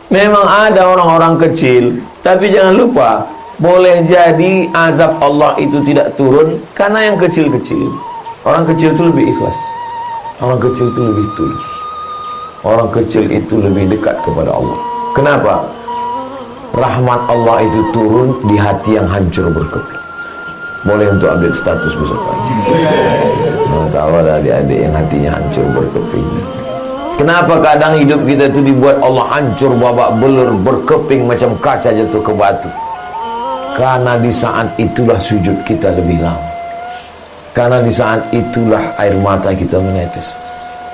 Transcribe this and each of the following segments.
Memang ada orang-orang kecil, tapi jangan lupa, boleh jadi azab Allah itu tidak turun karena yang kecil-kecil. Orang kecil itu lebih ikhlas, orang kecil itu lebih tulus, orang kecil itu lebih dekat kepada Allah. Kenapa? Rahmat Allah itu turun di hati yang hancur berkeping. Boleh untuk update status beserta. Tahu ada adik-adik yang hatinya hancur berkeping. Kenapa kadang hidup kita itu dibuat Allah hancur babak belur, berkeping macam kaca jatuh ke batu? Karena di saat itulah sujud kita lebih lama. Karena di saat itulah air mata kita menetes.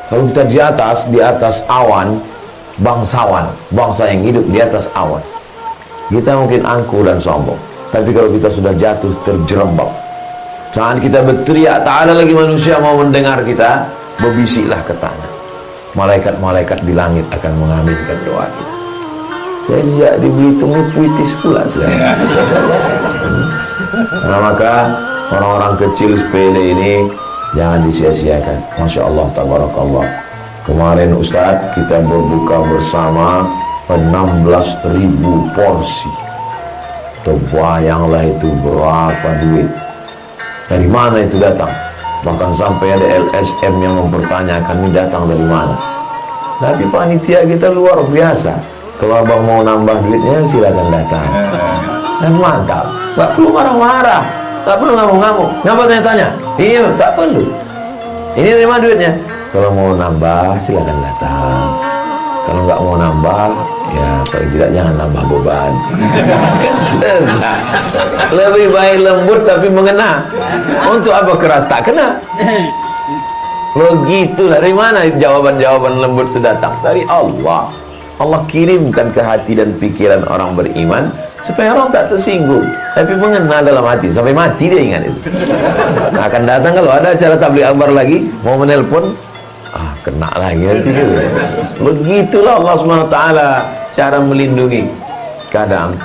Kalau kita di atas awan, bangsawan, bangsa yang hidup di atas awan, kita mungkin angkuh dan sombong. Tapi kalau kita sudah jatuh terjerembab, saat kita berteriak, tak ada lagi manusia mau mendengar kita, berbisiklah ke tanah. Malaikat-malaikat di langit akan mengaminkan doa kita. Saya sejak di Belitung ini puitis pula saya. Nah, maka orang-orang kecil sepele ini jangan disia-siakan. Masya Allah, tabarakallah. Kemarin Ustaz kita berbuka bersama 16.000 porsi. Terbayanglah itu berapa duit. Dari mana itu datang? Bahkan sampai ada LSM yang mempertanyakan ini datang dari mana. Tapi panitia kita luar biasa. Kalau abang mau nambah duitnya silakan datang. Dan mantap. Tak perlu marah-marah, tak perlu ngamuk-ngamuk. Ngapa tanya-tanya? Iya, tak perlu. Ini dari mana duitnya? Kalau mau nambah silakan datang. Kalau nggak mau nambah, ya paling tidak jangan nambah beban. Lebih baik lembut tapi mengena. Untuk apa keras tak kena? Begitu. Dari mana jawaban-jawaban lembut itu datang? Dari Allah. Allah kirimkan ke hati dan pikiran orang beriman supaya orang tak tersinggung, tapi mengena dalam hati sampai mati dia ingat itu. Nah, akan datang kalau ada acara tabligh akbar lagi, mau menelpon, kena lagi nanti gitu. Begitulah Allah SWT cara melindungi. Kadang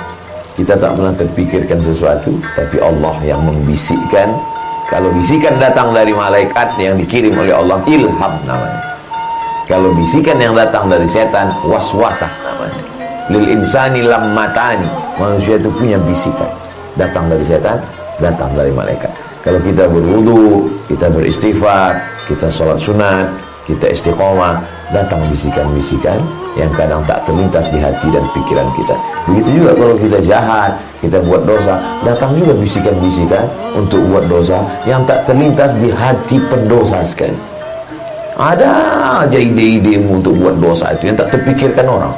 kita tak pernah terpikirkan sesuatu, tapi Allah yang membisikkan. Kalau bisikan datang dari malaikat yang dikirim oleh Allah, ilham namanya. Kalau bisikan yang datang dari setan, waswasah namanya. Lil insani lammatani. Manusia itu punya bisikan. Datang dari setan, datang dari malaikat. Kalau kita berwudu, kita beristighfar, kita sholat sunat, kita istiqomah, datang bisikan-bisikan yang kadang tak terlintas di hati dan pikiran kita. Begitu juga kalau kita jahat, kita buat dosa, datang juga bisikan-bisikan untuk buat dosa yang tak terlintas di hati pendosa sekali. Ada aja ide-ide untuk buat dosa itu yang tak terpikirkan orang.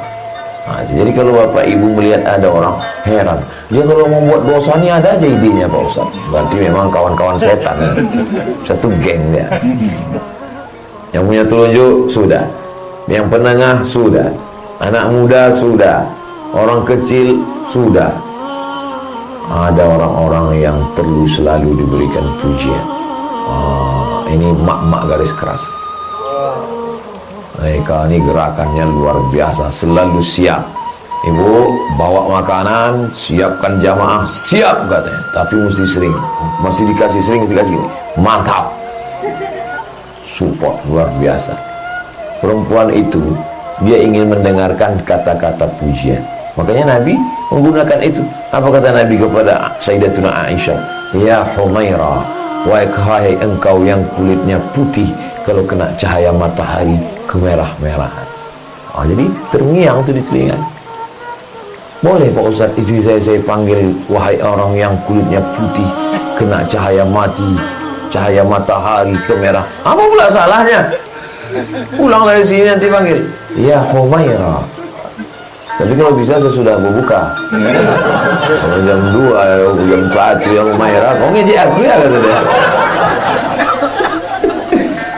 Nah, jadi kalau bapak ibu melihat ada orang, heran, dia kalau mau buat dosa ini ada aja idenya Pak Ustaz. Berarti memang kawan-kawan setan, satu geng dia. Yang punya telunjuk sudah, yang penengah sudah, anak muda sudah, orang kecil sudah. Ada orang-orang yang perlu selalu diberikan pujian. Ini mak-mak garis keras. Mereka ini gerakannya luar biasa, selalu siap. Ibu bawa makanan, siapkan jamaah, siap katanya. Tapi mesti sering, masih dikasih gini. Mantap. Support luar biasa. Perempuan itu dia ingin mendengarkan kata-kata pujian. Makanya Nabi menggunakan itu. Apa kata Nabi kepada Sayyidatuna Aisyah? Ya Humaira, wahai engkau yang kulitnya putih, kalau kena cahaya matahari kemerah-merahan. Jadi terngiang itu di telinga. Boleh Pak Ustaz, istri saya panggil wahai orang yang kulitnya putih, kena cahaya matahari kemerah. Apa pula salahnya? Pulang dari sini nanti panggil ya Humaira. Tapi kalau bisa sesudah berbuka. Kalau jam 2, jam 1 yang Humaira, kau ngejek aku ya kata dia.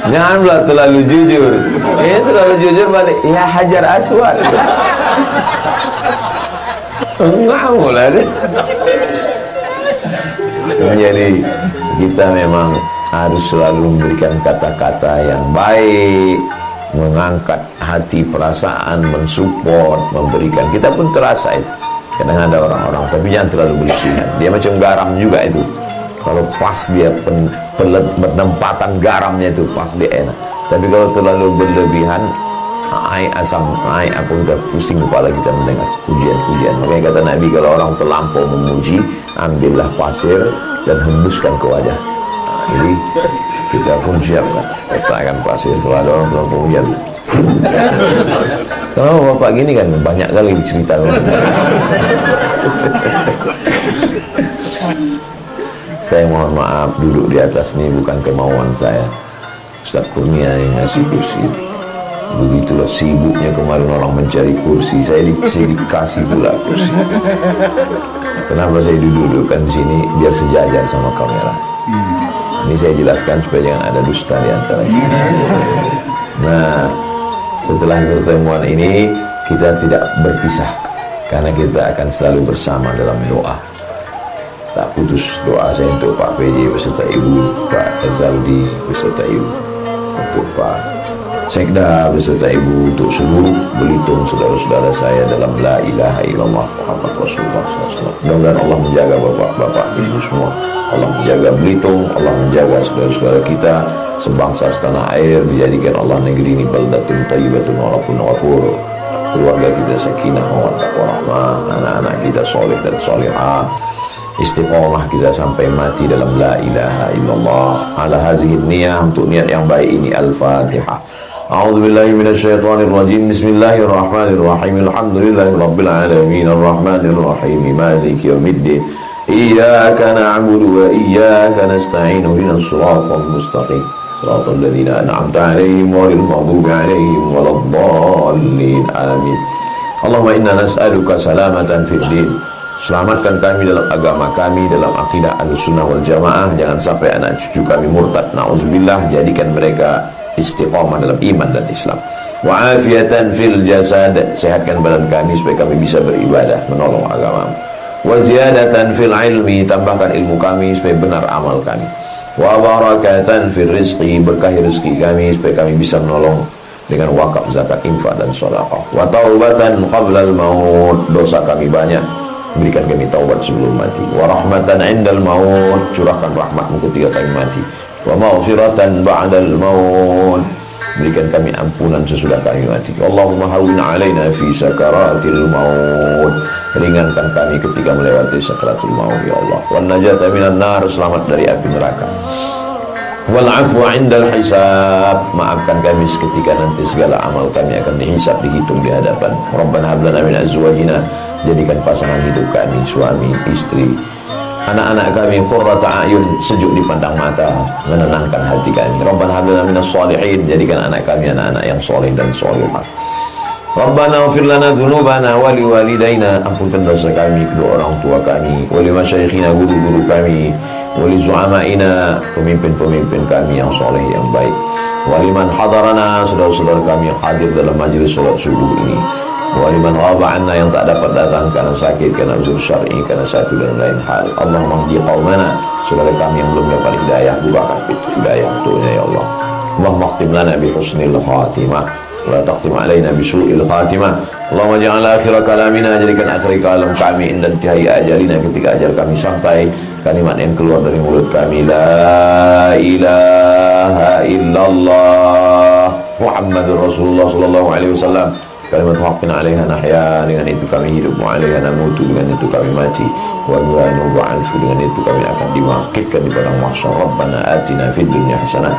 Janganlah terlalu jujur. Ini terlalu jujur balik. Ya Hajar Aswad. Ngamulah deh. Jadi kita memang harus selalu memberikan kata-kata yang baik, mengangkat hati, perasaan, mensupport, memberikan. Kita pun terasa itu. Kadang ada orang-orang, tapi jangan terlalu berlebihan. Dia macam garam juga itu. Kalau pas dia penempatan garamnya itu pas dia enak. Tapi kalau terlalu berlebihan, naik asam, naik apa, udah pusing kepala kita mendengar pujian-pujian. Makanya kata Nabi, kalau orang terlampau memuji, ambillah pasir dan hembuskan ke wajah. Jadi kita pun siap letakkan pasir kalau ada orang terlampau pujian. Kalau bapak gini kan banyak kali cerita. Saya mohon maaf, duduk di atas ini bukan kemauan saya. Ustaz Kurnia yang ngasih kursi. Begitulah sibuknya kemarin orang mencari kursi, saya dikasih pula kursi. Kenapa saya dudukkan di sini? Biar sejajar sama kamera. Ini saya jelaskan supaya jangan ada dusta di antara kita. Nah, setelah pertemuan ini kita tidak berpisah, karena kita akan selalu bersama dalam doa. Tak putus doa saya untuk Pak PJ beserta Ibu, Pak Azaldi beserta Ibu, untuk Pak Sekda beserta Ibu, untuk seluruh Belitung saudara-saudara saya dalam la ilaha illallah Muhammad Rasulullah SAW. Mudah-mudahan Allah menjaga bapak-bapak Ibu semua, Allah menjaga Belitung, Allah menjaga saudara-saudara kita sebangsa setanah air, dijadikan Allah negeri ini baldatun thayyibatun wa rabbun ghafur. Keluarga kita sakinah mawaddah warahmah, anak-anak kita soleh dan solehah, istiqomah kita sampai mati dalam la ilaha illallah. Ala hadhihi niyah, untuk niat yang baik ini. Al-Fatihah. A'udzubillahi minasyaitonir rajim. Bismillahirrahmanirrahim. Alhamdulillahirabbil alamin arrahmanir rahim maliki yaumiddin. Iyyaka na'budu wa iyyaka nasta'in. Ihdinas siratal mustaqim. Siratal ladzina an'amta 'alaihim ghairil maghdubi 'alaihim waladdallin. Amin. Allahumma inna nas'aluka salamatan fid din. Selamatkan kami dalam agama kami, dalam akidah Ahlussunnah wal Jamaah. Jangan sampai anak cucu kami murtad, na'udzubillah. Jadikan mereka istiqamah dalam iman dan Islam. Wa afiatan fil jasad. Sehatkan badan kami supaya kami bisa beribadah, menolong agama. Wa ziyadatan fil ilmi. Tambahkan ilmu kami supaya benar amal kami. Wa barakatan fil rizqi. Berkahi rezeki kami supaya kami bisa menolong dengan wakaf, zakat, infak dan sedekah. Wa taubatan qabla al-maut. Dosa kami banyak, berikan kami taubat sebelum mati. Wa rahmatan indal maut. Curahkan rahmatmu ketika kami mati. Wa maghfiratan ba'dal maut. Berikan kami ampunan sesudah kami mati. Allahumma hawwin 'alaina fi sakaratil maut. Ringankan kami ketika melewati sakaratul maut ya Allah. Wan najata minan nar. Selamat dari api neraka. Wal 'afwa 'indal hisab. Maafkan kami ketika nanti segala amal kami akan dihisab, dihitung di hadapan. Rabbana hab lana min azwajina. Jadikan pasangan hidup kami, suami, istri, anak-anak kami qurrata a'yun, sejuk dipandang mata, menenangkan hati kami. Rabbana hab lana minas shalihin. Jadikan anak kami anak-anak yang soleh dan solehah. Rabbana ighfir lana dzunubana wa liwalidayna. Ampunkan dosa kami, kedua orang tua kami, wa limasyayikhina, guru-guru kami, wa li zu'amaina, pemimpin-pemimpin kami yang soleh yang baik, wa liman hadarana, saudara-saudara kami yang hadir dalam majelis salat subuh ini, wa liman ghaba anna, yang tak dapat datang karena sakit, karena uzur syar'i, karena satu dan lain hal. Allahumma hdi qaumana, saudara kami yang belum dapat hidayah, bukakan pintu hidayah untuknya ya Allah. Allahumma khtim lana bi husnil khatimah, la taqtim alaina bi su'il khatimah. Allahumma ja'al akhir kalamina, jadikan akhir kalam kami inda intihai ajalina, ketika ajal kami sampai, kalimat yang keluar dari mulut kami la ilaha illallah Muhammadur Rasulullah sallallahu alaihi wasallam. Kalimat haqqin 'alaiha nahya, dengan itu kami hidup, wa 'alaiha namutu, dengan itu kami mati, wa nub'atsu, dengan itu kami akan dibangkitkan di padang mahsyar. Rabbana atina fid dunya hasanah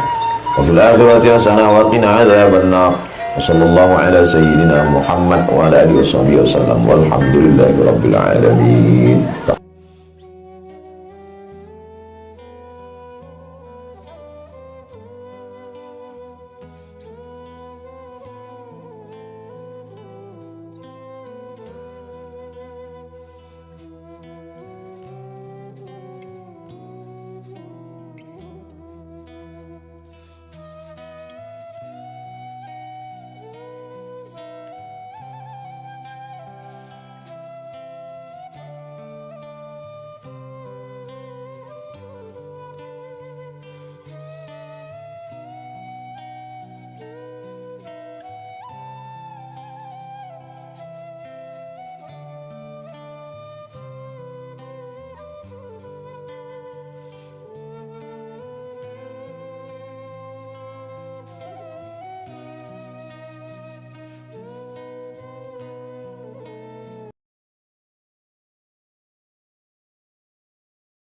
wa fil akhirati hasanah wa qina adzabannar. Wa sallallahu ala sayyidina Muhammad wa ala alihi wasallam walhamdulillahi rabbil alamin.